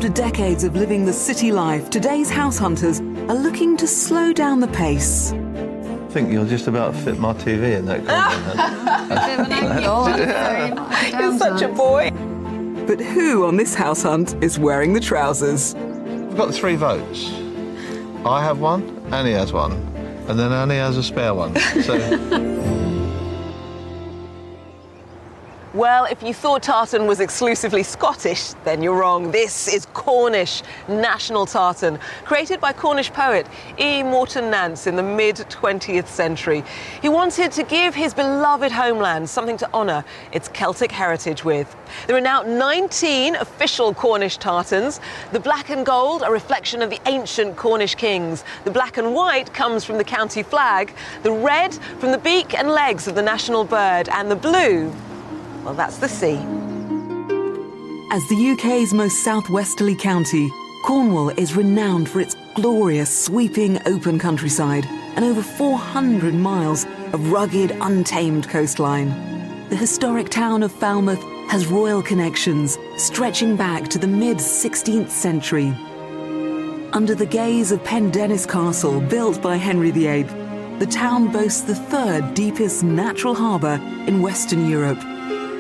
After decades of living the city life, today's house hunters are looking to slow down the pace. I think you'll just about fit my TV in that content. You're such a boy. But who on this house hunt is wearing the trousers? We've got 3 votes. I have one, Annie has one, and then Annie has a spare one. So. Well, if you thought tartan was exclusively Scottish, then you're wrong. This is Cornish national tartan, created by Cornish poet E. Morton Nance in the mid-20th century. He wanted to give his beloved homeland something to honour its Celtic heritage with. There are now 19 official Cornish tartans. The black and gold, a reflection of the ancient Cornish kings. The black and white comes from the county flag. The red from the beak and legs of the national bird. And the blue, well, that's the sea. As the UK's most southwesterly county, Cornwall is renowned for its glorious, sweeping, open countryside and over 400 miles of rugged, untamed coastline. The historic town of Falmouth has royal connections stretching back to the mid-16th century. Under the gaze of Pendennis Castle, built by Henry VIII, the town boasts the 3rd deepest natural harbour in Western Europe.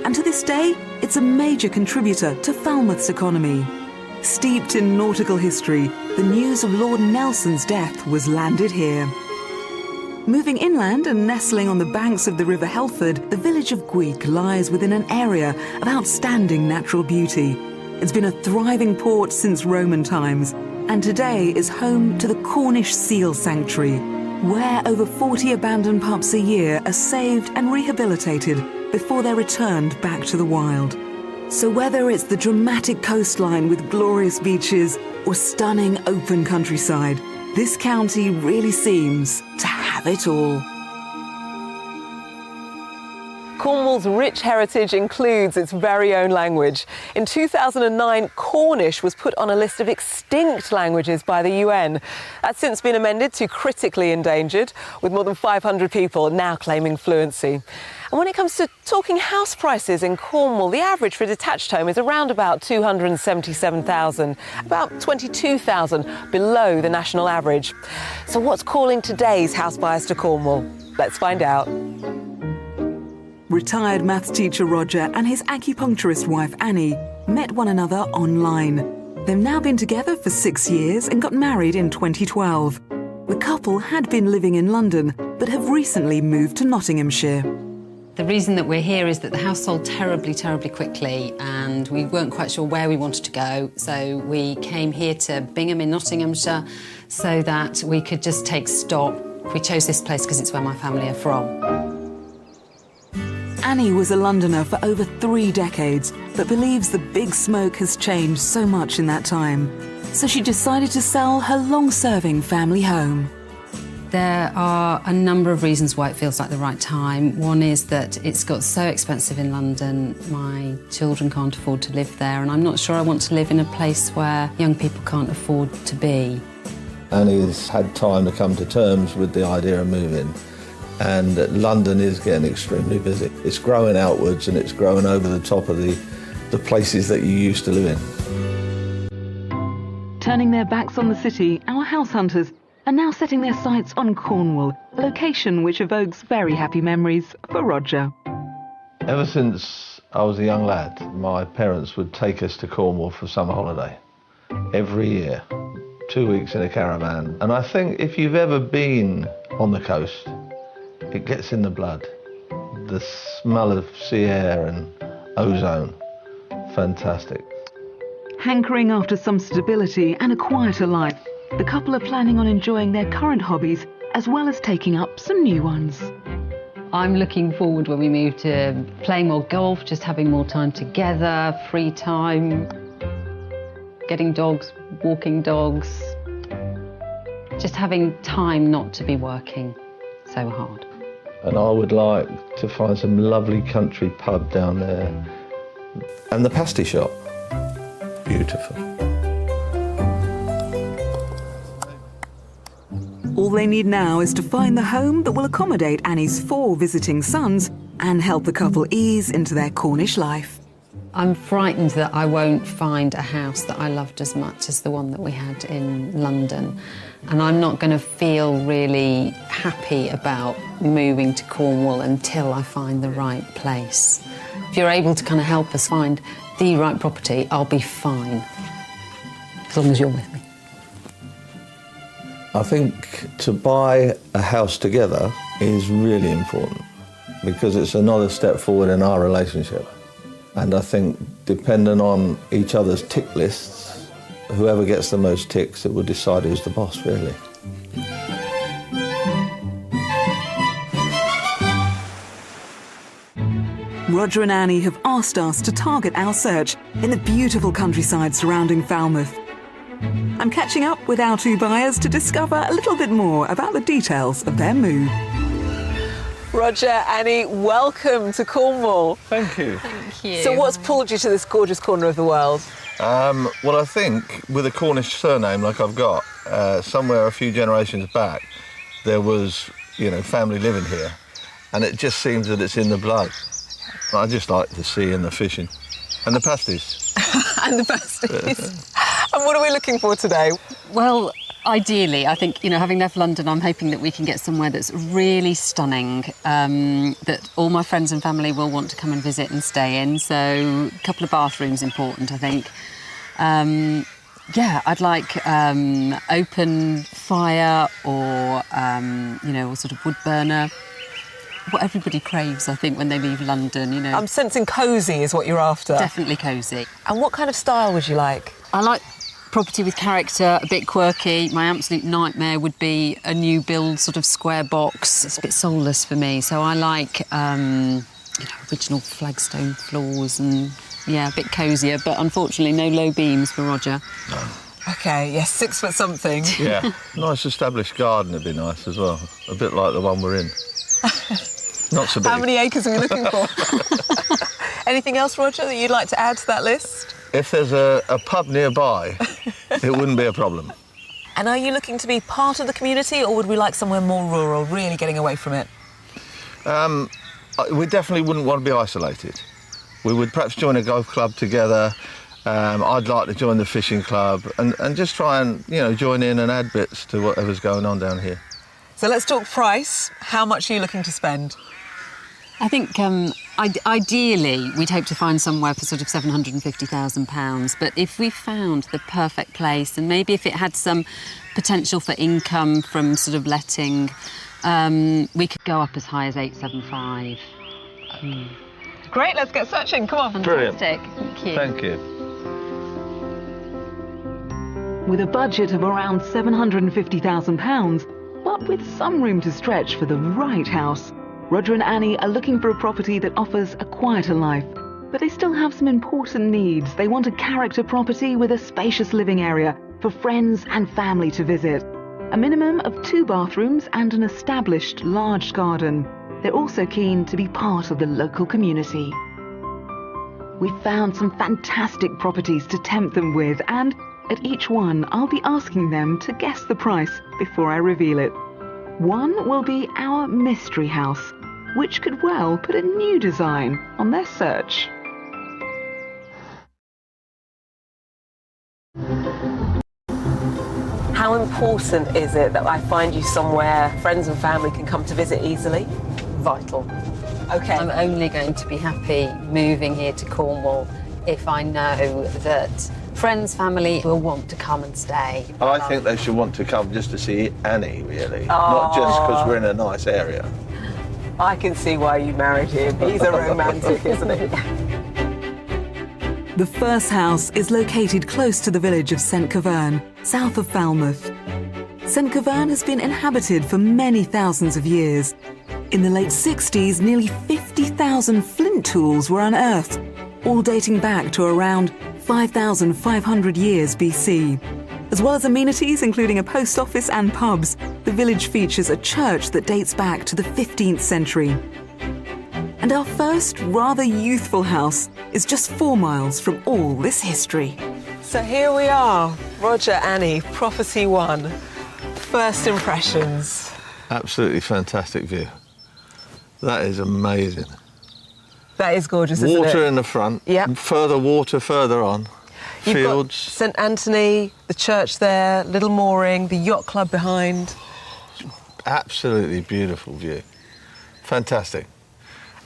And to this day, it's a major contributor to Falmouth's economy. Steeped in nautical history, the news of Lord Nelson's death was landed here. Moving inland and nestling on the banks of the River Helford, the village of Gweek lies within an area of outstanding natural beauty. It's been a thriving port since Roman times, and today is home to the Cornish Seal Sanctuary, where over 40 abandoned pups a year are saved and rehabilitated before they're returned back to the wild. So whether it's the dramatic coastline with glorious beaches or stunning open countryside, this county really seems to have it all. Cornwall's rich heritage includes its very own language. In 2009, Cornish was put on a list of extinct languages by the UN. That's since been amended to critically endangered, with more than 500 people now claiming fluency. And when it comes to talking house prices in Cornwall, the average for a detached home is around about $277,000, about $22,000 below the national average. So what's calling today's house buyers to Cornwall? Let's find out. Retired maths teacher Roger and his acupuncturist wife Annie met one another online. They've now been together for 6 years and got married in 2012. The couple had been living in London, but have recently moved to Nottinghamshire. The reason that we're here is that the house sold terribly, terribly quickly and we weren't quite sure where we wanted to go. So we came here to Bingham in Nottinghamshire so that we could just take stock. We chose this place because it's where my family are from. Annie was a Londoner for over 3 decades, but believes the big smoke has changed so much in that time. So she decided to sell her long-serving family home. There are a number of reasons why it feels like the right time. One is that it's got so expensive in London, my children can't afford to live there, and I'm not sure I want to live in a place where young people can't afford to be. Annie's had time to come to terms with the idea of moving, and London is getting extremely busy. It's growing outwards and it's growing over the top of the places that you used to live in. Turning their backs on the city, our house hunters are now setting their sights on Cornwall, a location which evokes very happy memories for Roger. Ever since I was a young lad, my parents would take us to Cornwall for summer holiday every year, 2 weeks in a caravan. And I think if you've ever been on the coast, it gets in the blood. The smell of sea air and ozone, fantastic. Hankering after some stability and a quieter life, the couple are planning on enjoying their current hobbies as well as taking up some new ones. I'm looking forward when we move to playing more golf, just having more time together, free time, getting dogs, walking dogs, just having time not to be working so hard. And I would like to find some lovely country pub down there. And the pasty shop, beautiful. All they need now is to find the home that will accommodate Annie's 4 visiting sons and help the couple ease into their Cornish life. I'm frightened that I won't find a house that I loved as much as the one that we had in London. And I'm not going to feel really happy about moving to Cornwall until I find the right place. If you're able to kind of help us find the right property, I'll be fine, as long as you're with me. I think to buy a house together is really important because it's another step forward in our relationship. And I think depending on each other's tick lists, whoever gets the most ticks, it will decide who's the boss, really. Roger and Annie have asked us to target our search in the beautiful countryside surrounding Falmouth. I'm catching up with our two buyers to discover a little bit more about the details of their move. Roger, Annie, welcome to Cornwall. Thank you. Thank you. So what's pulled you to this gorgeous corner of the world? Well, I think with a Cornish surname like I've got, somewhere a few generations back, there was, family living here. And it just seems that it's in the blood. I just like the sea and the fishing. And the pasties. And the pasties. And what are we looking for today? Well, ideally, I think, having left London, I'm hoping that we can get somewhere that's really stunning, that all my friends and family will want to come and visit and stay in. So a couple of bathrooms important, I think. I'd like open fire or, a sort of wood burner. What everybody craves, I think, when they leave London, I'm sensing cosy is what you're after. Definitely cosy. And what kind of style would you like? I like property with character, a bit quirky. My absolute nightmare would be a new build sort of square box. It's a bit soulless for me. So I like, original flagstone floors and, a bit cosier. But unfortunately, no low beams for Roger. No. OK, yes, 6 foot something. Yeah, nice established garden would be nice as well. A bit like the one we're in. Not so big. How many acres are we looking for? Anything else, Roger, that you'd like to add to that list? If there's a pub nearby, it wouldn't be a problem. And are you looking to be part of the community, or would we like somewhere more rural, really getting away from it? We definitely wouldn't want to be isolated. We would perhaps join a golf club together. I'd like to join the fishing club and just try and, join in and add bits to whatever's going on down here. So let's talk price. How much are you looking to spend? I think ideally we'd hope to find somewhere for sort of £750,000. But if we found the perfect place, and maybe if it had some potential for income from sort of letting, we could go up as high as 875. Great, let's get searching. Come on. Fantastic. Brilliant. Thank you. Thank you. With a budget of around £750,000, but with some room to stretch for the right house, Roger and Annie are looking for a property that offers a quieter life. But they still have some important needs. They want a character property with a spacious living area for friends and family to visit. A minimum of 2 bathrooms and an established large garden. They're also keen to be part of the local community. We've found some fantastic properties to tempt them with, and at each one, I'll be asking them to guess the price before I reveal it. One will be our mystery house, which could well put a new design on their search. How important is it that I find you somewhere friends and family can come to visit easily? Vital. OK. I'm only going to be happy moving here to Cornwall if I know that friends, family will want to come and stay. I think they should want to come just to see Annie, really. Not just because we're in a nice area. I can see why you married him. He's a romantic, isn't he? The first house is located close to the village of St Keverne, south of Falmouth. St Keverne has been inhabited for many thousands of years. In the late 60s, nearly 50,000 flint tools were unearthed, all dating back to around 5,500 years BC. As well as amenities including a post office and pubs, the village features a church that dates back to the 15th century. And our first, rather youthful house is just 4 miles from all this history. So here we are, Roger, Annie, Property 1. First impressions. Absolutely fantastic view. That is amazing. That is gorgeous, isn't it? Water in the front. Yep. Further water further on. You've got Fields. St Anthony, the church there, little mooring, the yacht club behind. Absolutely beautiful view. Fantastic.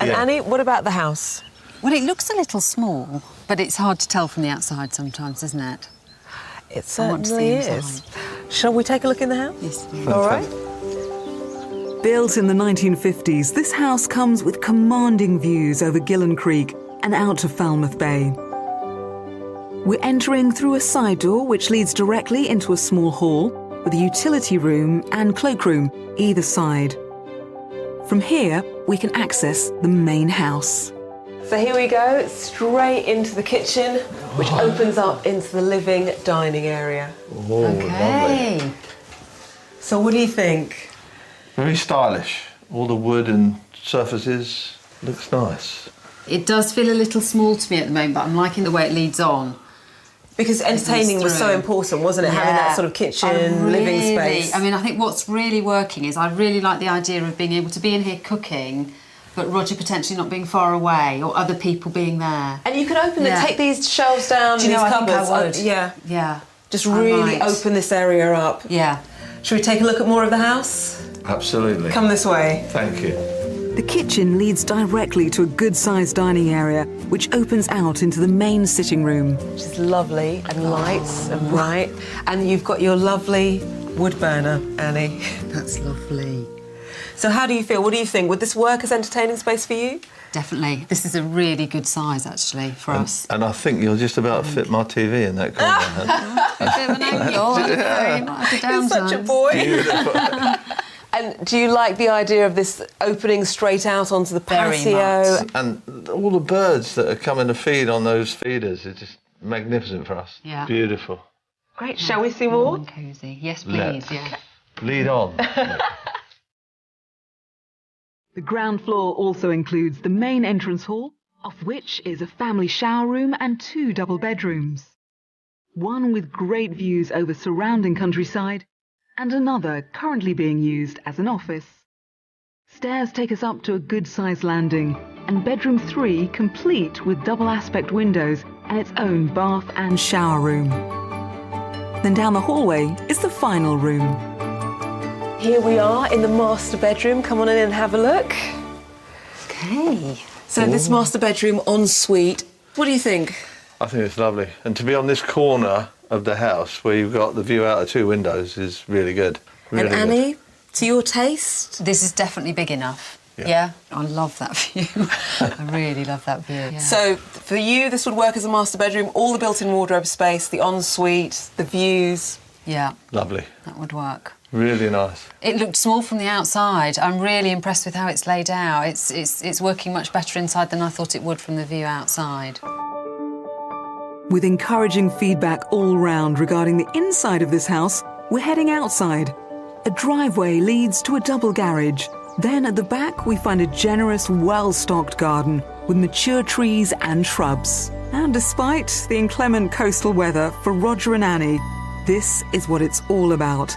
And Yeah. Annie, what about the house? Well, it looks a little small, but it's hard to tell from the outside sometimes, isn't it? It I want to certainly see is. Shall we take a look in the house? Yes, please. All right. Built in the 1950s, this house comes with commanding views over Gillen Creek and out to Falmouth Bay. We're entering through a side door which leads directly into a small hall with a utility room and cloakroom either side. From here, we can access the main house. So here we go, straight into the kitchen, which opens up into the living dining area. Oh, Okay. lovely. So what do you think? Very stylish. All the wood and surfaces. Looks nice. It does feel a little small to me at the moment, but I'm liking the way it leads on. Because entertaining was so through. important, wasn't it? Having that sort of kitchen, living space. I mean, I think what's really working is I really like the idea of being able to be in here cooking, but Roger potentially not being far away or other people being there. And you can open Yeah. take these shelves down, Do you these know, I think I cupboards. would. Yeah. Yeah. Just I really might. open this area up. Yeah. Should we take a look at more of the house? Absolutely. Come this way. Thank you. The kitchen leads directly to a good-sized dining area, which opens out into the main sitting room. Which is lovely and light and bright. And you've got your lovely wood burner, Annie. That's lovely. So how do you feel? What do you think? Would this work as entertaining space for you? Definitely. This is a really good size, actually, for us. And I think you'll just about fit my TV in that corner. A bit of an angle. You might have to You're such a downsize. boy. Beautiful. And do you like the idea of this opening straight out onto the Very patio? much. And all the birds that are coming to feed on those feeders are just magnificent for us. Yeah. Beautiful. Great. Shall we see more? And cosy. Yes, Let's. please. Yeah. Lead on. The ground floor also includes the main entrance hall, off which is a family shower room and 2 double bedrooms. One with great views over surrounding countryside, and another currently being used as an office. Stairs take us up to a good-sized landing, and bedroom 3 complete with double aspect windows and its own bath and shower room. Then down the hallway is the final room. Here we are in the master bedroom. Come on in and have a look. Okay. So this master bedroom ensuite, what do you think? I think it's lovely. And to be on this corner of the house where you've got the view out of 2 windows is really good. Really And good. Annie, to your taste? This is definitely big enough. Yeah. I love that view. I really love that view. Yeah. So for you, this would work as a master bedroom, all the built-in wardrobe space, the ensuite, the views. yeah, Lovely. that would work. Really nice. It looked small from the outside. I'm really impressed with how it's laid out. It's working much better inside than I thought it would from the view outside. With encouraging feedback all round regarding the inside of this house, we're heading outside. A driveway leads to a double garage. Then at the back, we find a generous, well-stocked garden with mature trees and shrubs. And despite the inclement coastal weather for Roger and Annie, this is what it's all about.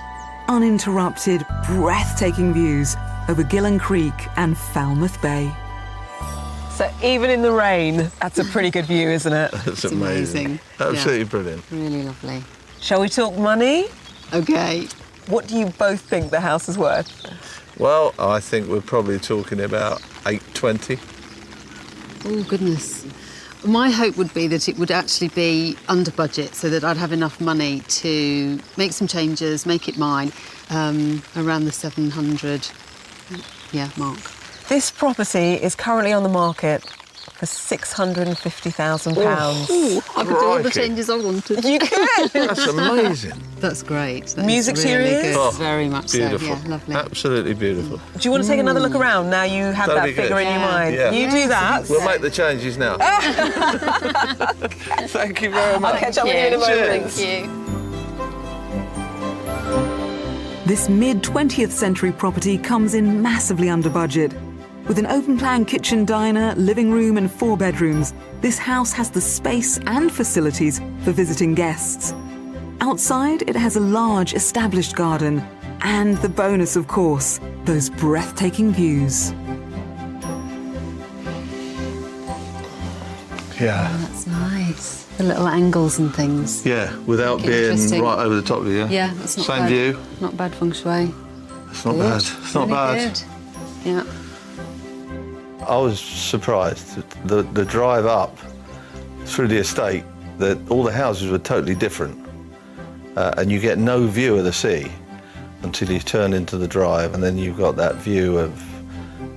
Uninterrupted, breathtaking views over Gillen Creek and Falmouth Bay. So even in the rain, that's a pretty good view, isn't it? That's It's amazing. Absolutely brilliant. Really lovely. Shall we talk money? Okay. What do you both think the house is worth? Well, I think we're probably talking about 820. Oh, goodness. My hope would be that it would actually be under budget so that I'd have enough money to make some changes, make it mine, around the 700 mark. This property is currently on the market for £650,000. I could do all the Crikey. changes I wanted. You could! That's amazing. That's great. That Music is to your really ears? good. Oh, Very much Beautiful. so. Yeah, lovely. Absolutely beautiful. Do you want to take another look around now you have That'd that be good. figure in your Yeah. mind? Yeah. You do that. We'll make the changes now. Thank you very much. I'll catch up with you in a moment. Cheers. Thank you. This mid-20th century property comes in massively under budget. With an open-plan kitchen diner, living room and 4 bedrooms, this house has the space and facilities for visiting guests. Outside, it has a large established garden and the bonus, of course, those breathtaking views. Yeah. Oh, that's nice. The little angles and things. Yeah, without Make it being interesting. right over the top of you. Yeah, that's not Same bad. view. Not bad feng shui. It's not Good. bad. It's not Really bad. good. Yeah. I was surprised that the drive up through the estate, that all the houses were totally different, and you get no view of the sea until you turn into the drive, and then you've got that view of,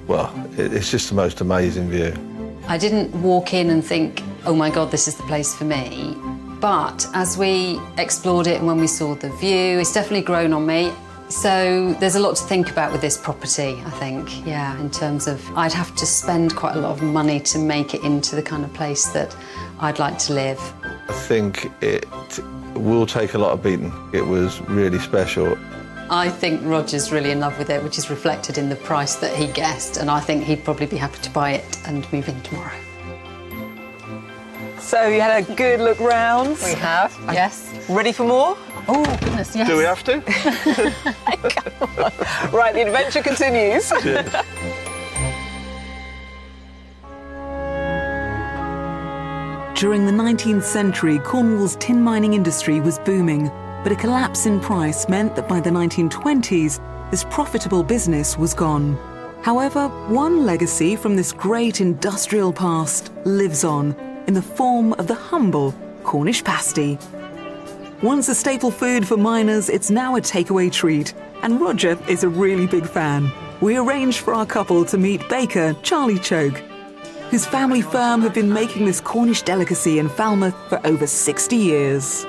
well, it's just the most amazing view. I didn't walk in and think, oh my God, this is the place for me. But as we explored it and when we saw the view, it's definitely grown on me. So there's a lot to think about with this property, I think, yeah, in terms of I'd have to spend quite a lot of money to make it into the kind of place that I'd like to live. I think it will take a lot of beating. It was really special. I think Roger's really in love with it, which is reflected in the price that he guessed, and I think he'd probably be happy to buy it and move in tomorrow. So you had a good look round. We have, yes. Ready for more? Oh, goodness, yes. Do we have to? Right, the adventure continues. During the 19th century, Cornwall's tin mining industry was booming, but a collapse in price meant that by the 1920s, this profitable business was gone. However, one legacy from this great industrial past lives on in the form of the humble Cornish pasty. Once a staple food for miners, it's now a takeaway treat, and Roger is a really big fan. We arranged for our couple to meet baker Charlie Choke, whose family firm have been making this Cornish delicacy in Falmouth for over 60 years.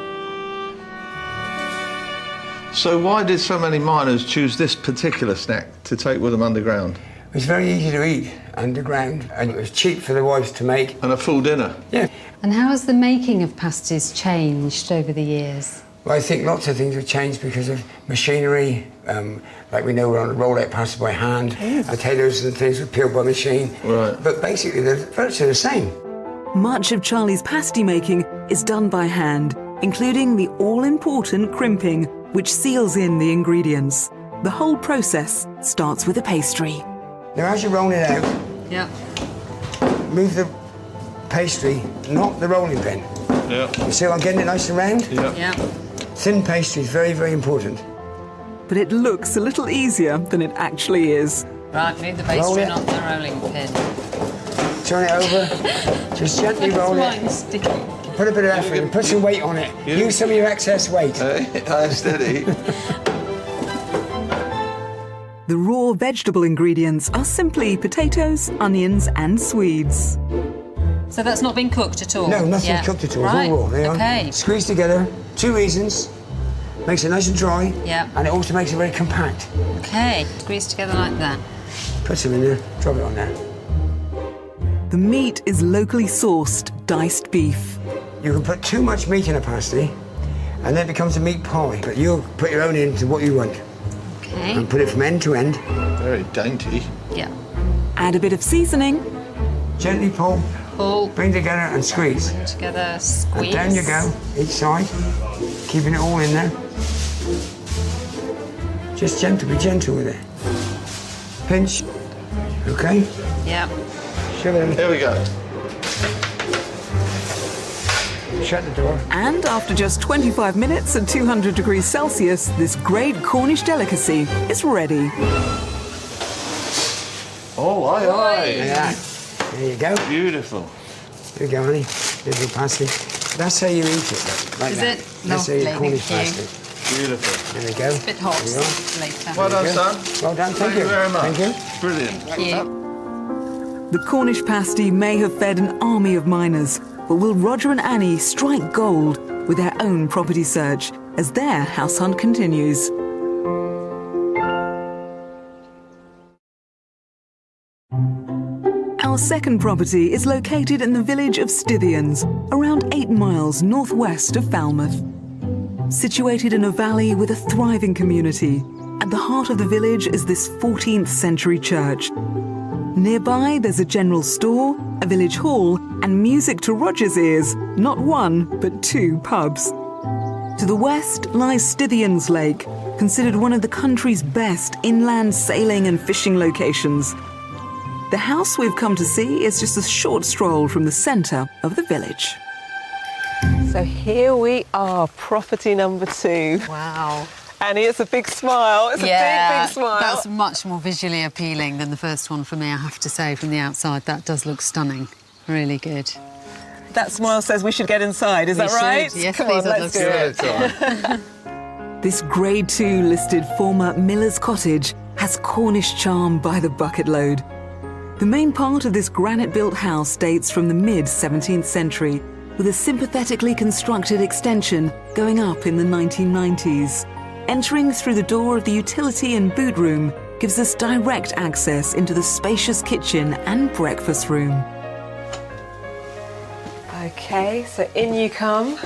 So why did so many miners choose this particular snack to take with them underground? It was very easy to eat underground, and it was cheap for the wives to make. And a full dinner? Yeah. And how has the making of pasties changed over the years? Well, I think lots of things have changed because of machinery. Like we know we're on a roll-out pasta by hand. Potatoes and things were peeled by machine. Right. But basically, they're virtually the same. Much of Charlie's pasty making is done by hand, including the all-important crimping, which seals in the ingredients. The whole process starts with a pastry. Now, as you roll it out, Yeah. move the pastry, not the rolling pin. Yeah. You see I'm getting it nice and round? Yeah. Thin pastry is very, very important. But it looks a little easier than it actually is. Right, move the Roll pastry, it. not the rolling pin. Turn it over, just gently roll it. Mine's sticky. Put a bit of effort in, put some weight on it. Use some of your excess weight. Steady. The raw vegetable ingredients are simply potatoes, onions and Swedes. So that's not been cooked at all? No, nothing's Yeah. cooked at all. Right. It's all raw. There you are. Okay. Squeeze together. 2 reasons. Makes it nice and dry. Yeah. And it also makes it very compact. Okay. Squeeze together like that. Put some in there. Drop it on there. The meat is locally sourced diced beef. You can put too much meat in a pasty, and then it becomes a meat pie. But you'll put your own into what you want, Okay. and put it from end to end. Very dainty. Yeah. Add a bit of seasoning, Gently pull, Pull bring together, and squeeze. together, And squeeze. down you go, each side, keeping it all in there. Just gentle, be gentle with it. Pinch. Okay. Yeah. Shove it in. Here we go. Shut the door. and after just 25 minutes at 200 degrees Celsius, this great Cornish delicacy is ready. Oh, aye, aye. Yeah. There you go. Beautiful. Here you go, honey. Little pasty. That's how you eat it, look, like Is that. it? That's how you Lovely, Cornish thank you. pasty. Beautiful. There we go. A bit hot There you are. later. Well done, you go. son. Well done, thank you. very much. Thank you. Brilliant. Thank you. The Cornish pasty may have fed an army of miners, but will Roger and Annie strike gold with their own property search as their house hunt continues? Our second property is located in the village of Stithians, around 8 miles northwest of Falmouth. Situated in a valley with a thriving community, at the heart of the village is this 14th century church. Nearby, there's a general store, a village hall, and music to Roger's ears, not one, but 2 pubs. To the west lies Stithians Lake, considered one of the country's best inland sailing and fishing locations. The house we've come to see is just a short stroll from the centre of the village. So here we are, property number 2. Wow. Annie, it's a big smile. It's a big smile. That's much more visually appealing than the first one for me, I have to say, from the outside. That does look stunning. Really good. That smile says we should get inside, is that right? Yes, Come please, on, I'd let's love do to. it. This Grade 2 listed former Miller's Cottage has Cornish charm by the bucket load. The main part of this granite-built house dates from the mid-17th century, with a sympathetically constructed extension going up in the 1990s. Entering through the door of the utility and boot room gives us direct access into the spacious kitchen and breakfast room. Okay, so in you come.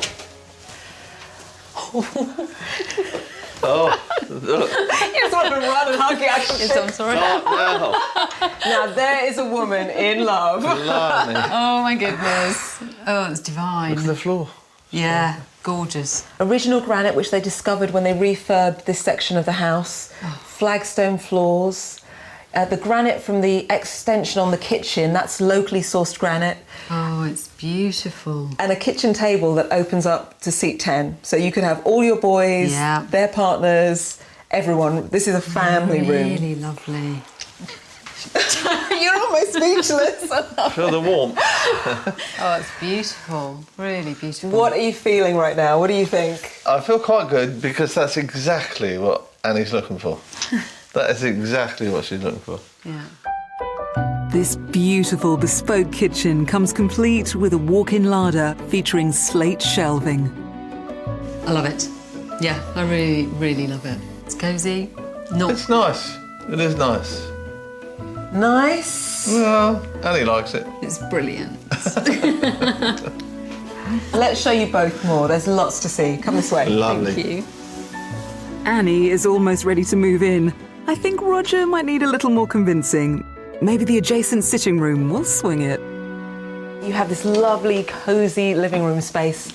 Oh, look. You just want to run and hug it. Yes, I'm sorry. Now, there is a woman in love. Blimey. Oh, my goodness. Oh, it's divine. Look at the floor. Yeah, gorgeous. Original granite, which they discovered when they refurbed this section of the house. Flagstone floors. The granite from the extension on the kitchen, that's locally sourced granite. Oh, it's beautiful. And a kitchen table that opens up to seat 10. So you could have all your boys, Yeah. their partners, everyone. This is a family room. Really lovely. You're almost speechless. Feel the warmth. Oh, it's beautiful. Really beautiful. What are you feeling right now? What do you think? I feel quite good because that's exactly what Annie's looking for. That is exactly what she's looking for. Yeah. This beautiful bespoke kitchen comes complete with a walk-in larder featuring slate shelving. I love it. Yeah, I really, really love it. It's cosy. Not It's nice. It is nice. Nice. Well, Annie likes it. It's brilliant. Let's show you both more. There's lots to see. Come this way. Lovely. Thank you. Annie is almost ready to move in. I think Roger might need a little more convincing. Maybe the adjacent sitting room will swing it. You have this lovely, cosy living room space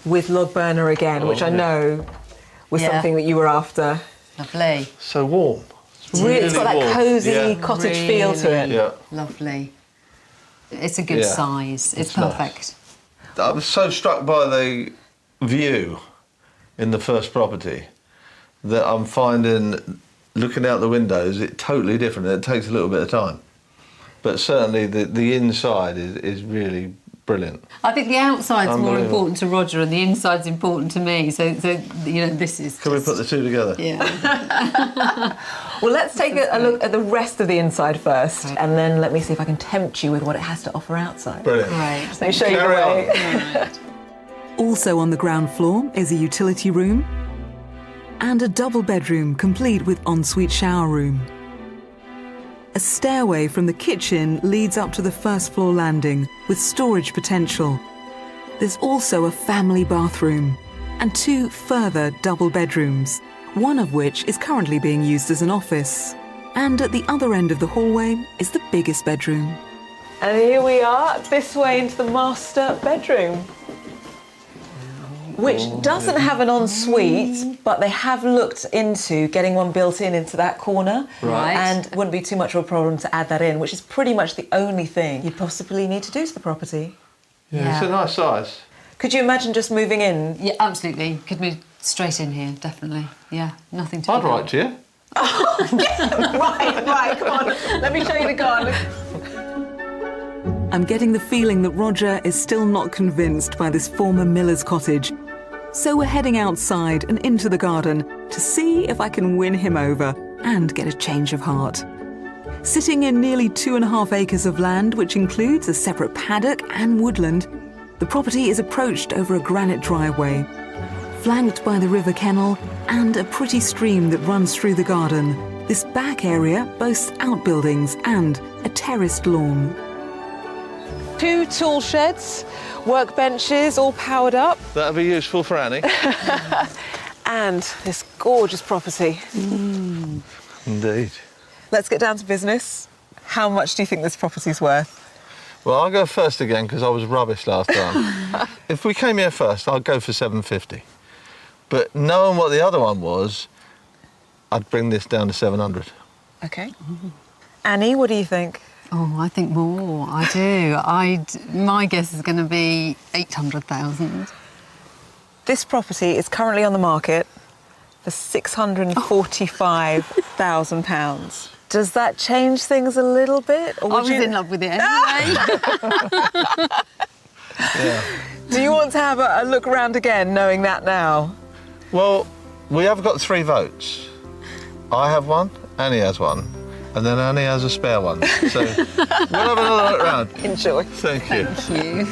with log burner again, which I know was Yeah. something that you were after. Lovely. So warm. Really, it's got that warm. cosy Yeah. cottage feel to it. Yeah. Lovely. It's a good Yeah. size. It's It's nice. perfect. I was so struck by the view in the first property that I'm finding, looking out the windows, it's totally different. It takes a little bit of time. But certainly the inside is really brilliant. I think the outside's more Unbelievable. important to Roger and the inside's important to me. So you know, this is. Can we put the two together? Yeah. Well, let's take a look at the rest of the inside first, and then let me see if I can tempt you with what it has to offer outside. Brilliant. Great. Let me show you the Carry on. way. Also on the ground floor is a utility room and a double bedroom complete with ensuite shower room. A stairway from the kitchen leads up to the first floor landing with storage potential. There's also a family bathroom and 2 further double bedrooms, one of which is currently being used as an office. And at the other end of the hallway is the biggest bedroom. And here we are, this way into the master bedroom, which doesn't have an ensuite, but they have looked into getting one built into that corner. Right. And it wouldn't be too much of a problem to add that in, which is pretty much the only thing you'd possibly need to do to the property. Yeah, it's a nice size. Could you imagine just moving in? Yeah, absolutely. Could move straight in here, definitely. Yeah, nothing to. I'd write to you. Right, come on. Let me show you the garden. I'm getting the feeling that Roger is still not convinced by this former Miller's cottage. So we're heading outside and into the garden to see if I can win him over and get a change of heart. Sitting in nearly 2.5 acres of land, which includes a separate paddock and woodland, the property is approached over a granite driveway, flanked by the River Kennel and a pretty stream that runs through the garden. This back area boasts outbuildings and a terraced lawn. 2 tool sheds, workbenches, all powered up, That'd be useful for Annie. and this gorgeous property. Indeed. Let's get down to business. How much do you think this property's worth? Well, I'll go first again because I was rubbish last time. If we came here first, I'd go for 750. But knowing what the other one was, I'd bring this down to 700. Okay. Annie, what do you think? Oh, I think more. I do. My guess is going to be 800,000. This property is currently on the market for £645,000. Does that change things a little bit? Or I was in love with it anyway. Yeah. Do you want to have a look around again, knowing that now? Well, we have got 3 votes. I have one, Annie has one, and then Annie has a spare one. So we'll have another look around. Enjoy. Thank you. Thank you.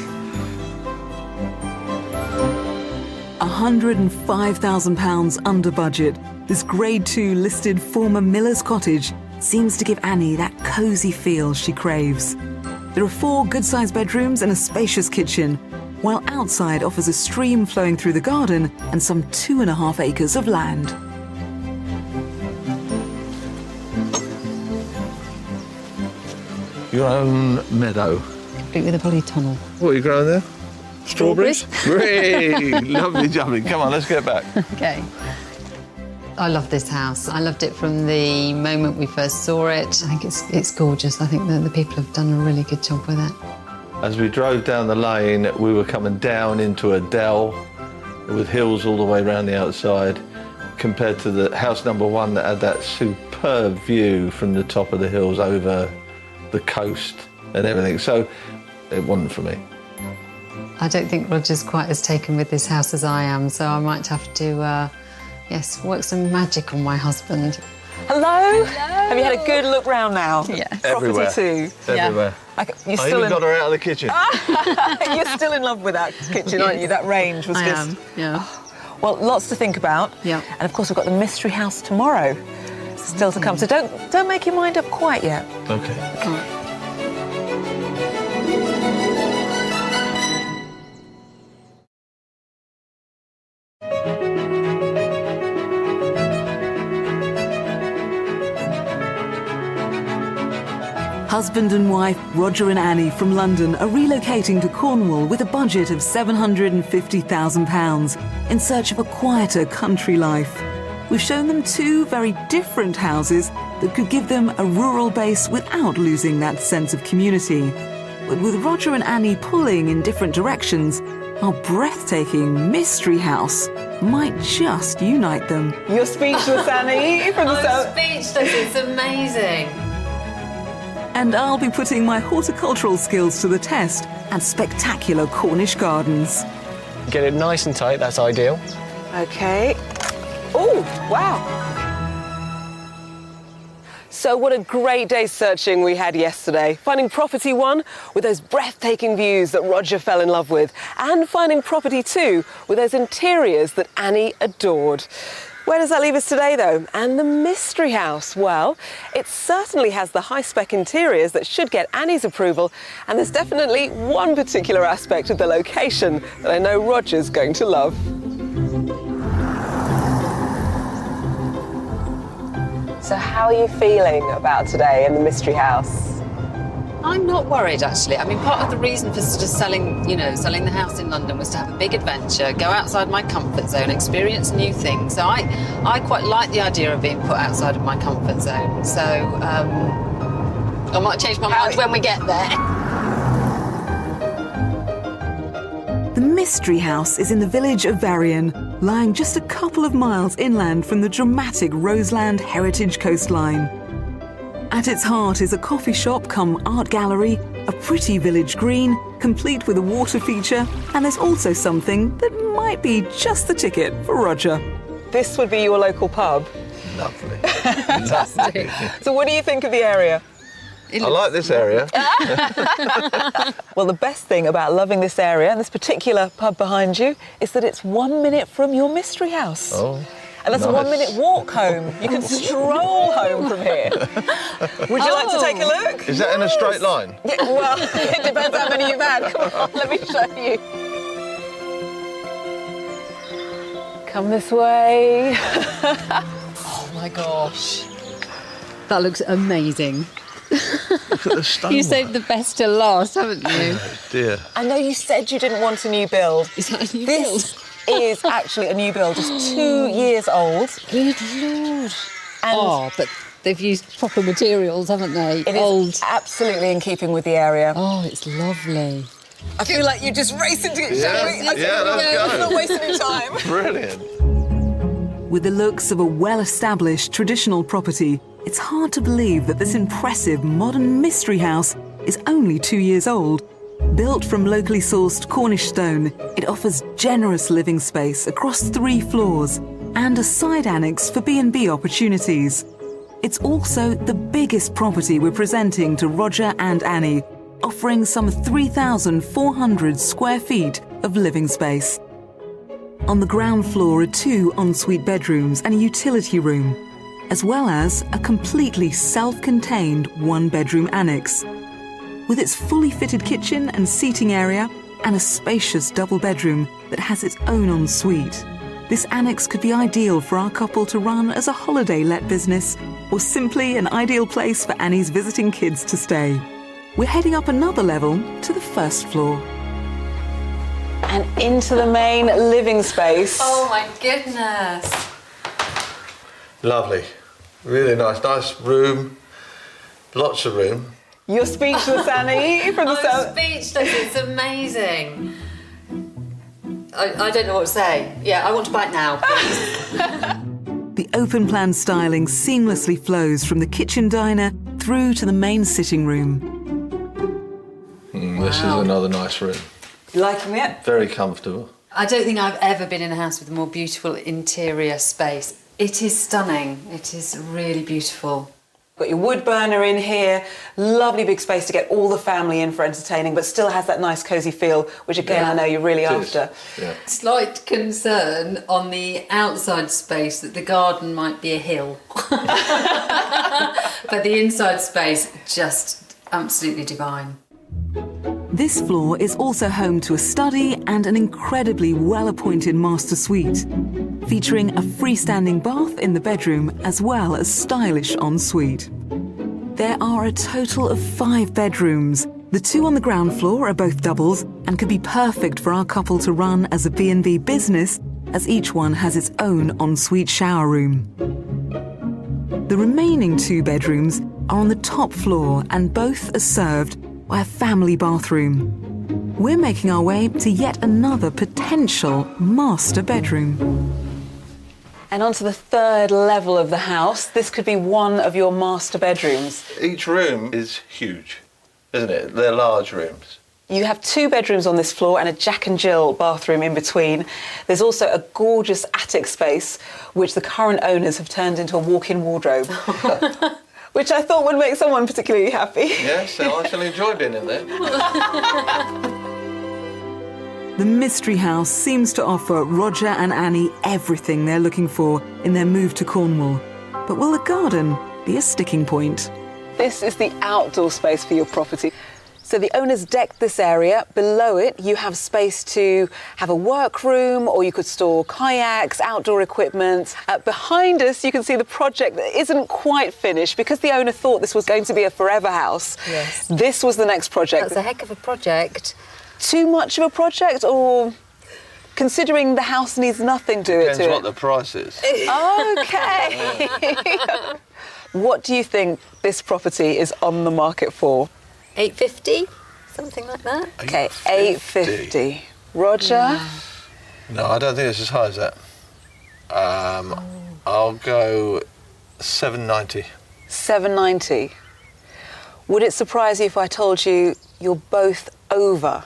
£105,000 under budget, this Grade 2 listed former Miller's Cottage seems to give Annie that cosy feel she craves. There are 4 good-sized bedrooms and a spacious kitchen, while outside offers a stream flowing through the garden and some 2.5 acres of land. Your own meadow. Complete with a polytunnel. What are you growing there? Strawberries. Great! Lovely jubbly. Come on, let's get back. Okay. I love this house. I loved it from the moment we first saw it. I think it's gorgeous. I think that the people have done a really good job with it. As we drove down the lane, we were coming down into a dell with hills all the way around the outside, compared to the house number 1 that had that superb view from the top of the hills over the coast and everything. So it wasn't for me. I don't think Roger's quite as taken with this house as I am, so I might have to, yes, work some magic on my husband. Hello? Have you had a good look round now? Yeah. Everywhere. Property 2. Everywhere. You're I still even got her out of the kitchen. You're still in love with that kitchen, aren't you? That range was I just... am, yeah. Well, lots to think about. Yeah. And of course, we've got the mystery house tomorrow still to come. So don't make your mind up quite yet. Okay. Husband and wife Roger and Annie from London are relocating to Cornwall with a budget of £750,000 in search of a quieter country life. We've shown them 2 very different houses that could give them a rural base without losing that sense of community. But with Roger and Annie pulling in different directions, our breathtaking mystery house might just unite them. You're speechless, Annie, from the south. Speechless, it's amazing. And I'll be putting my horticultural skills to the test at spectacular Cornish gardens. Get it nice and tight, that's ideal. Okay. Oh, wow. So what a great day searching we had yesterday. Finding property 1 with those breathtaking views that Roger fell in love with, and finding property 2 with those interiors that Annie adored. Where does that leave us today, though? And the mystery house? Well, it certainly has the high-spec interiors that should get Annie's approval, and there's definitely one particular aspect of the location that I know Roger's going to love. So how are you feeling about today in the mystery house? I'm not worried, actually. I mean, part of the reason for sort of selling the house in London was to have a big adventure, go outside my comfort zone, experience new things. So I quite like the idea of being put outside of my comfort zone. So I might change my mind when we get there. The mystery house is in the village of Varian, lying just a couple of miles inland from the dramatic Roseland Heritage coastline. At its heart is a coffee shop cum art gallery, a pretty village green, complete with a water feature, and there's also something that might be just the ticket for Roger. This would be your local pub. Lovely. Fantastic. So what do you think of the area? I like this area. Well, the best thing about loving this area and this particular pub behind you is that it's 1 minute from your mystery house. Oh. And that's Nice. a 1 minute walk home. You can stroll home from here. Would you like to take a look? Is that in a straight line? Yeah, well, it depends how many you've had. Come on, let me show you. Come this way. Oh my gosh. That looks amazing. Look at the stone. You saved the best till last, haven't you? Oh dear. I know you said you didn't want a new build. Is that a new This is actually a new build, just 2 years old. Good Lord. And Oh, but They've used proper materials, haven't they? It is absolutely in keeping with the area. Oh, it's lovely. I feel like you're just racing to get showing. let's go. Let's not waste any time. Brilliant. With the looks of a well-established traditional property, it's hard to believe that this impressive modern mystery house is only 2 years old. Built from locally sourced Cornish stone, it offers generous living space across 3 floors and a side annex for B&B opportunities. It's also the biggest property we're presenting to Roger and Annie, offering some 3,400 square feet of living space. On the ground floor are 2 ensuite bedrooms and a utility room, as well as a completely self-contained 1-bedroom annex. With its fully fitted kitchen and seating area and a spacious double bedroom that has its own ensuite, this annex could be ideal for our couple to run as a holiday let business or simply an ideal place for Annie's visiting kids to stay. We're heading up another level to the 1st floor. And into the main living space. Oh my goodness. Lovely. Really nice. Nice room. Lots of room. You're speechless, Annie, from the south. I'm speechless, it's amazing. I don't know what to say. Yeah, I want to bite now, please. The open-plan styling seamlessly flows from the kitchen diner through to the main sitting room. This is another nice room. You liking it? Very comfortable. I don't think I've ever been in a house with a more beautiful interior space. It is stunning. It is really beautiful. Got your wood burner in here, lovely big space to get all the family in for entertaining, but still has that nice cosy feel, which again I know you're really after. Yeah. Slight concern on the outside space that the garden might be a hill. But the inside space, just absolutely divine. This floor is also home to a study and an incredibly well-appointed master suite, featuring a freestanding bath in the bedroom as well as stylish ensuite. There are a total of 5 bedrooms. The 2 on the ground floor are both doubles and could be perfect for our couple to run as a B&B business, as each one has its own ensuite shower room. The remaining 2 bedrooms are on the top floor and both are served by a family bathroom. We're making our way to yet another potential master bedroom. And onto the 3rd level of the house. This could be one of your master bedrooms. Each room is huge, isn't it? They're large rooms. You have 2 bedrooms on this floor and a Jack and Jill bathroom in between. There's also a gorgeous attic space, which the current owners have turned into a walk-in wardrobe. Which I thought would make someone particularly happy. Yes, so I shall enjoy being in there. The mystery house seems to offer Roger and Annie everything they're looking for in their move to Cornwall. But will the garden be a sticking point? This is the outdoor space for your property. So the owners decked this area. Below it, you have space to have a workroom, or you could store kayaks, outdoor equipment. Behind us, you can see the project that isn't quite finished because the owner thought this was going to be a forever house. Yes. This was the next project. That's a heck of a project. Too much of a project, or considering the house needs nothing to it? Depends what the price is. Okay. What do you think this property is on the market for? 850, something like that. Okay, 850. Roger? No, I don't think it's as high as that. I'll go 790. 790. Would it surprise you if I told you you're both over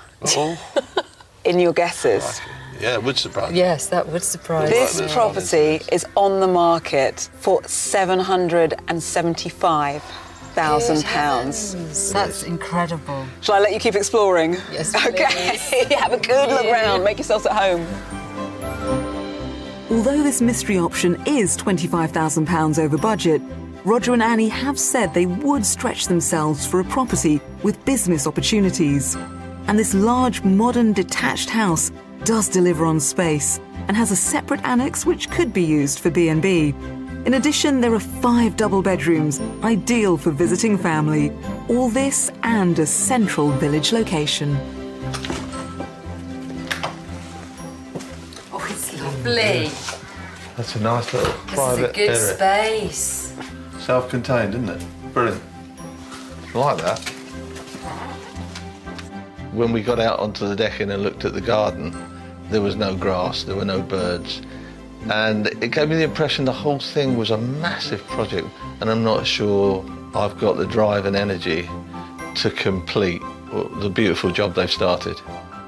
in your guesses? Yeah, it would surprise me. Yes, that would surprise me. This property is on the market for £775,000. That's incredible. Shall I let you keep exploring? Yes, Okay, have a good look round, make yourselves at home. Although this mystery option is £25,000 over budget, Roger and Annie have said they would stretch themselves for a property with business opportunities. And this large, modern, detached house does deliver on space and has a separate annex which could be used for B&B. In addition, there are 5 double bedrooms, ideal for visiting family. All this and a central village location. Oh, it's lovely. That's a nice little This private is a good area. space. Self-contained, isn't it? Brilliant. I like that. When we got out onto the decking and looked at the garden, there was no grass, there were no birds. And it gave me the impression the whole thing was a massive project, and I'm not sure I've got the drive and energy to complete the beautiful job they've started.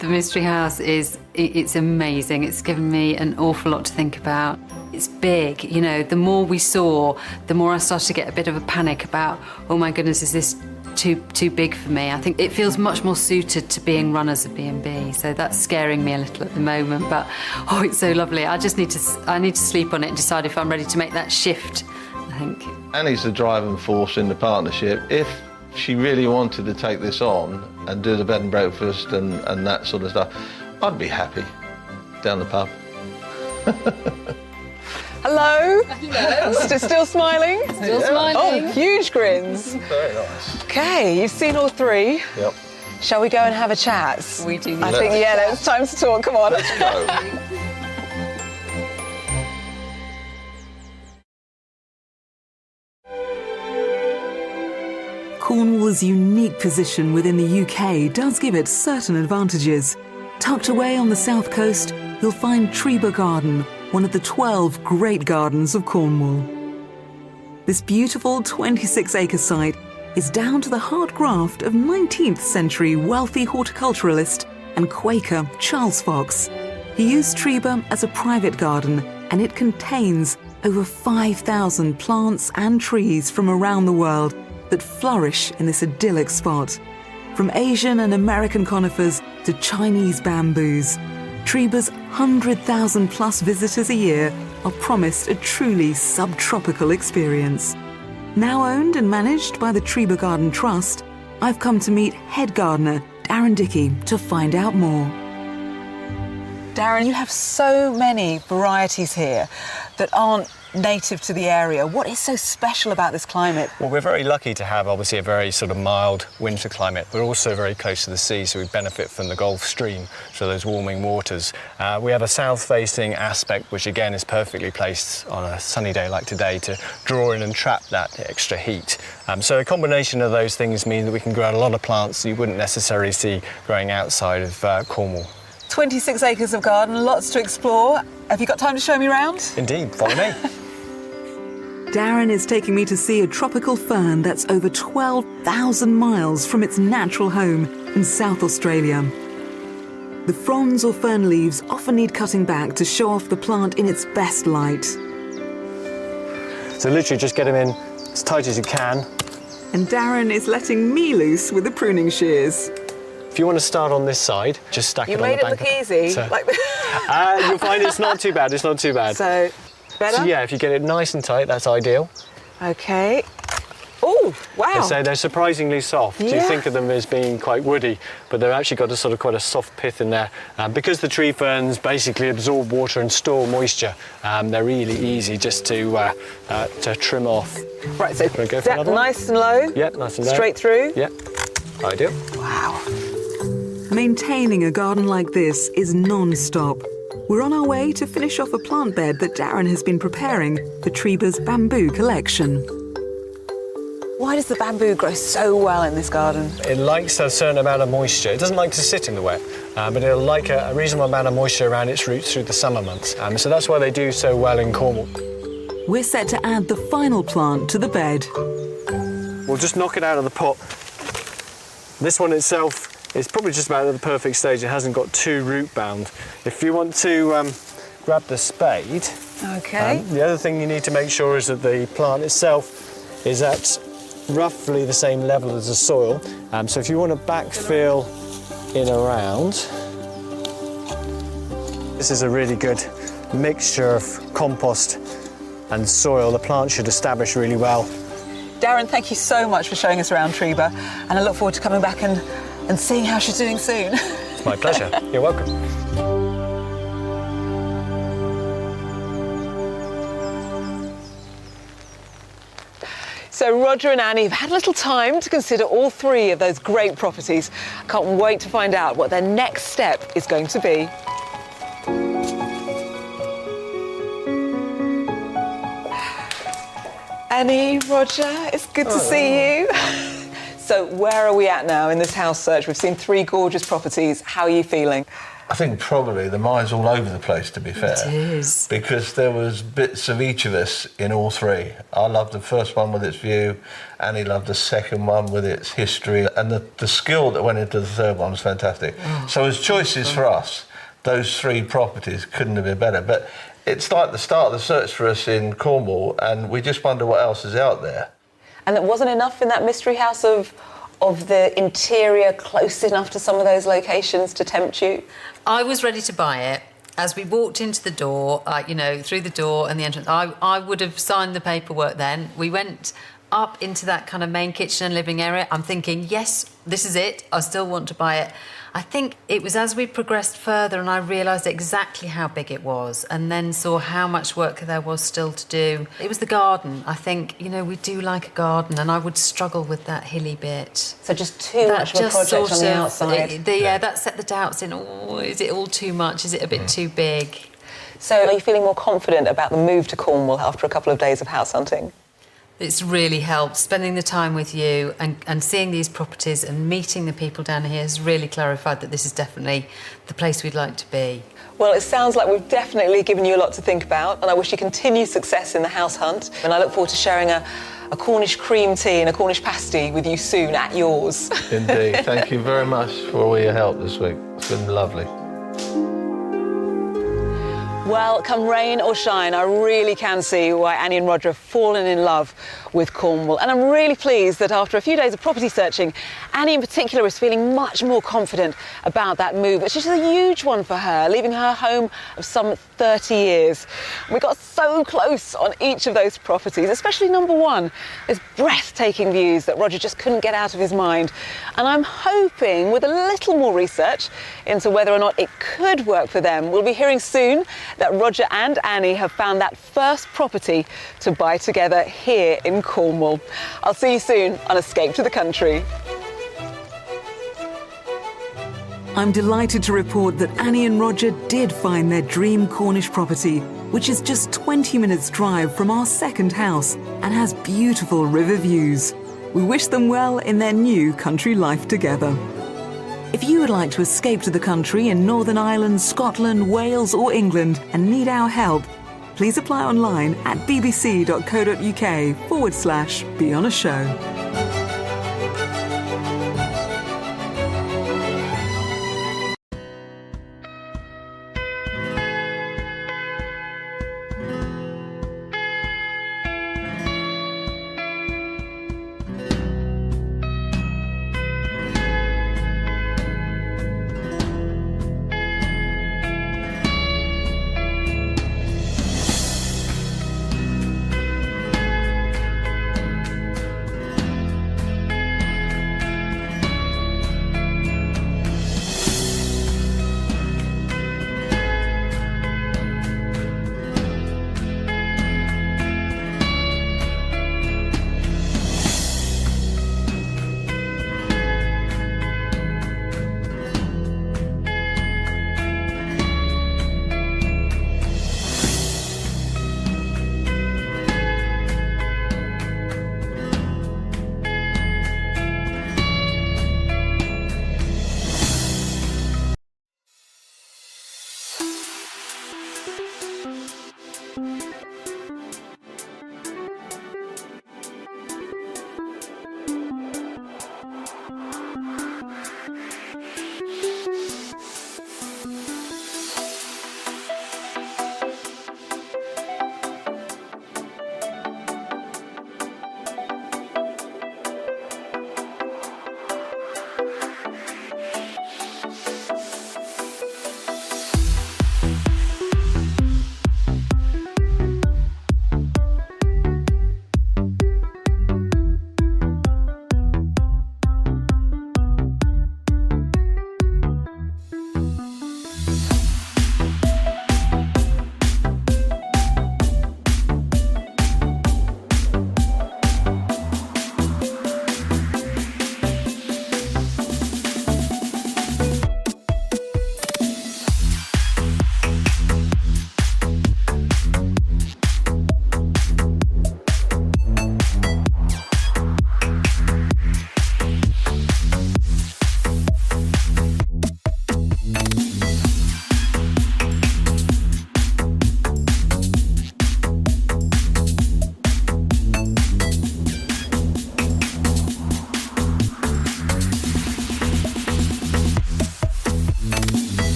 The Mystery House it's amazing. It's given me an awful lot to think about. It's big, you know, the more we saw, the more I started to get a bit of a panic about, oh my goodness, is this too big for me? I think it feels much more suited to being run as a B&B, so that's scaring me a little at the moment, but oh, it's so lovely. I need to sleep on it and decide if I'm ready to make that shift, I think. Annie's the driving force in the partnership. If she really wanted to take this on and do the bed and breakfast and that sort of stuff, I'd be happy down the pub. Hello? Hello. Still smiling? Still smiling. Oh, huge grins. Very nice. Okay, you've seen all three. Yep. Shall we go and have a chat? We do need I think, yeah, it's time to talk. Come on. Let's go. Cornwall's unique position within the UK does give it certain advantages. Tucked away on the south coast, you'll find Treba Garden, one of the 12 great gardens of Cornwall. This beautiful 26-acre site is down to the hard graft of 19th century wealthy horticulturalist and Quaker Charles Fox. He used Treba as a private garden, and it contains over 5,000 plants and trees from around the world that flourish in this idyllic spot. From Asian and American conifers to Chinese bamboos, Treba's 100,000 plus visitors a year are promised a truly subtropical experience. Now owned and managed by the Treba Garden Trust, I've come to meet head gardener Darren Dickey to find out more. Darren, you have so many varieties here that aren't native to the area. What is so special about this climate? Well, we're very lucky to have obviously a very sort of mild winter climate. We're also very close to the sea, so we benefit from the Gulf Stream, so those warming waters. We have a south-facing aspect, which again is perfectly placed on a sunny day like today to draw in and trap that extra heat. So a combination of those things mean that we can grow a lot of plants you wouldn't necessarily see growing outside of Cornwall. 26 acres of garden, lots to explore. Have you got time to show me around? Indeed, follow me. Darren is taking me to see a tropical fern that's over 12,000 miles from its natural home in South Australia. The fronds or fern leaves often need cutting back to show off the plant in its best light. So literally just get them in as tight as you can. And Darren is letting me loose with the pruning shears. If you want to start on this side, just stack You it on the made it bank. look easy. So, Like you'll find it's not too bad, it's not too bad. So, better? So yeah, if you get it nice and tight, that's ideal. Okay. Oh, wow. They say they're surprisingly soft. You Yeah. think of them as being quite woody, but they've actually got a sort of quite a soft pith in there. Because the tree ferns basically absorb water and store moisture, they're really easy just to trim off. Right, so Can I go for another one? nice and low. Yep, nice and low. Straight through. Yep, ideal. Wow. Maintaining a garden like this is non-stop. We're on our way to finish off a plant bed that Darren has been preparing for Treba's bamboo collection. Why does the bamboo grow so well in this garden? It likes a certain amount of moisture. It doesn't like to sit in the wet, but it'll like a reasonable amount of moisture around its roots through the summer months. So that's why they do so well in Cornwall. We're set to add the final plant to the bed. We'll just knock it out of the pot. This one itself is probably just about at the perfect stage. It hasn't got too root bound. If you want to grab the spade, Okay. the other thing you need to make sure is that the plant itself is at roughly the same level as the soil. So if you want to backfill in around, this is a really good mixture of compost and soil. The plant should establish really well. Darren, thank you so much for showing us around Treba, and I look forward to coming back and seeing how she's doing soon. It's my pleasure. You're welcome. So Roger and Annie have had a little time to consider all three of those great properties. Can't wait to find out what their next step is going to be. Annie, Roger, it's good to see you. So where are we at now in this house search? We've seen 3 gorgeous properties. How are you feeling? I think probably the mind's all over the place, to be fair. It is. Because there was bits of each of us in all 3. I loved the first one with its view, Annie loved the second one with its history, and the skill that went into the third one was fantastic. So as choices for us, those 3 properties couldn't have been better. But it's like the start of the search for us in Cornwall, and we just wonder what else is out there. And it wasn't enough in that mystery house of the interior close enough to some of those locations to tempt you? I was ready to buy it. As we walked into the door, through the door and the entrance, I would have signed the paperwork then. We went up into that kind of main kitchen and living area. I'm thinking, yes, this is it. I still want to buy it. I think it was as we progressed further and I realised exactly how big it was and then saw how much work there was still to do. It was the garden. I think, we do like a garden and I would struggle with that hilly bit. So just too much of a project on the outside? That set the doubts in, is it all too much? Is it a bit too big? So are you feeling more confident about the move to Cornwall after a couple of days of house hunting? It's really helped. Spending the time with you and seeing these properties and meeting the people down here has really clarified that this is definitely the place we'd like to be. Well, it sounds like we've definitely given you a lot to think about, and I wish you continued success in the house hunt. And I look forward to sharing a Cornish cream tea and a Cornish pasty with you soon at yours. Indeed. Thank you very much for all your help this week. It's been lovely. Well, come rain or shine, I really can see why Annie and Roger have fallen in love with Cornwall. And I'm really pleased that after a few days of property searching, Annie in particular is feeling much more confident about that move, which is a huge one for her, leaving her home of some 30 years. We got so close on each of those properties, especially number 1. There's breathtaking views that Roger just couldn't get out of his mind. And I'm hoping with a little more research into whether or not it could work for them, we'll be hearing soon that Roger and Annie have found that first property to buy together here in Cornwall. I'll see you soon on Escape to the Country. I'm delighted to report that Annie and Roger did find their dream Cornish property, which is just 20 minutes drive from our second house and has beautiful river views. We wish them well in their new country life together. If you would like to escape to the country in Northern Ireland, Scotland, Wales or England and need our help, please apply online at bbc.co.uk/be on a show.